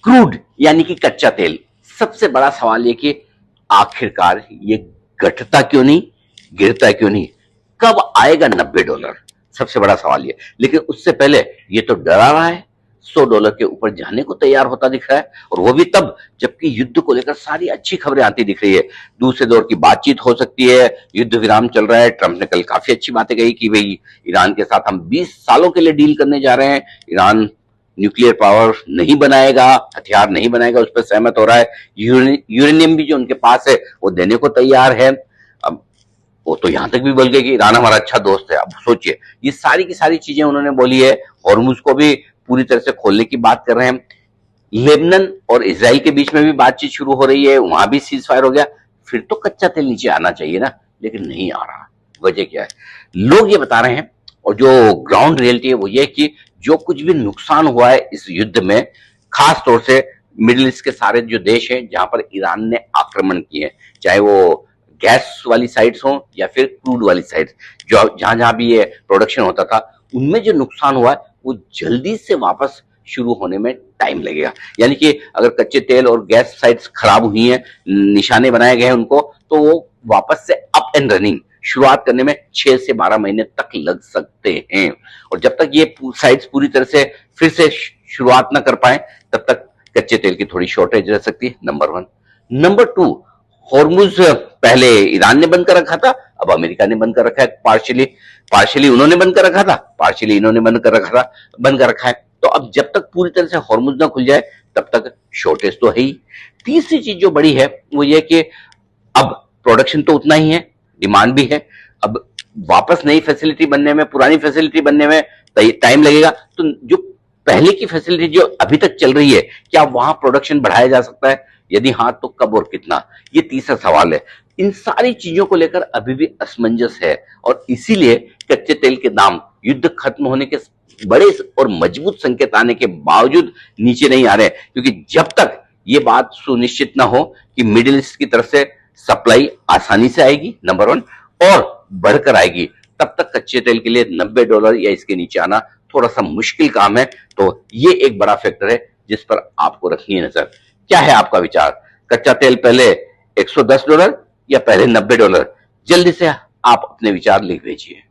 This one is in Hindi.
क्रूड यानी कि कच्चा तेल। सबसे बड़ा सवाल ये कि आखिरकार ये घटता क्यों नहीं, गिरता क्यों नहीं, कब आएगा $90? सबसे बड़ा सवाल ये। लेकिन उससे पहले ये तो डरा रहा है, $100 के ऊपर जाने को तैयार होता दिख रहा है, और वो भी तब जबकि युद्ध को लेकर सारी अच्छी खबरें आती दिख रही है। दूसरे दौर की बातचीत हो सकती है, युद्ध विराम चल रहा है। ट्रंप ने कल काफी अच्छी बातें कही कि भाई ईरान के साथ हम 20 सालों के लिए डील करने जा रहे हैं, ईरान न्यूक्लियर पावर नहीं बनाएगा, हथियार नहीं बनाएगा, उस पर सहमत हो रहा है। यूरेनियम भी जो उनके पास है वो देने को तैयार है। अब वो तो यहां तक भी बोल गए कि ईरान हमारा अच्छा दोस्त है। अब सोचिए, ये सारी की सारी चीजें उन्होंने बोली है। हॉर्मुज को भी पूरी तरह से खोलने की बात कर रहे हैं। लेबनान और इजराइल के बीच में भी बातचीत शुरू हो रही है, वहां भी सीज फायर हो गया। फिर तो कच्चा तेल नीचे आना चाहिए ना, लेकिन नहीं आ रहा। वजह क्या है? लोग ये बता रहे हैं, और जो ग्राउंड रियलिटी है वो ये कि जो कुछ भी नुकसान हुआ है इस युद्ध में, खास तौर से मिडिल ईस्ट के सारे जो देश हैं जहां पर ईरान ने आक्रमण किए, चाहे वो गैस वाली साइट्स हो या फिर क्रूड वाली साइट्स, जो जहां जहां भी ये प्रोडक्शन होता था, उनमें जो नुकसान हुआ है वो जल्दी से वापस शुरू होने में टाइम लगेगा। यानी कि अगर कच्चे तेल और गैस साइट्स खराब हुई हैं, निशाने बनाए गए हैं उनको, तो वो वापस से अप एंड रनिंग शुरुआत करने में 6 से 12 महीने तक लग सकते हैं। और जब तक ये साइट्स पूरी तरह से फिर से शुरुआत ना कर पाए, तब तक कच्चे तेल की थोड़ी शॉर्टेज रह सकती है, नंबर 1। नंबर 2, हॉर्मुज पहले ईरान ने बंद कर रखा था, अब अमेरिका ने बंद कर रखा है। पार्शियली उन्होंने बंद कर रखा था, पार्शियली इन्होंने बंद कर रखा है। तो अब जब तक पूरी तरह से हॉर्मुज ना खुल जाए तब तक शॉर्टेज तो है ही। तीसरी चीज जो बड़ी है वो ये कि अब प्रोडक्शन तो उतना ही है, डिमांड भी है। अब वापस नई फैसिलिटी बनने में, पुरानी फैसिलिटी बनने में टाइम लगेगा। तो जो पहले की फैसिलिटी जो अभी तक चल रही है, क्या वहां प्रोडक्शन बढ़ाया जा सकता है? यदि हाँ, तो कब और कितना? ये तीसरा सवाल है। इन सारी चीजों को लेकर अभी भी असमंजस है, और इसीलिए कच्चे तेल के दाम युद्ध खत्म होने के बड़े और मजबूत संकेत आने के बावजूद नीचे नहीं आ रहे, क्योंकि जब तक ये बात सुनिश्चित ना हो कि मिडिल ईस्ट की तरफ से सप्लाई आसानी से आएगी, नंबर 1, और बढ़कर आएगी, तब तक कच्चे तेल के लिए $90 या इसके नीचे आना थोड़ा सा मुश्किल काम है। तो ये एक बड़ा फैक्टर है जिस पर आपको रखनी है नजर। क्या है आपका विचार? कच्चा तेल पहले $110 या पहले $90? जल्दी से आप अपने विचार लिख भेजिए।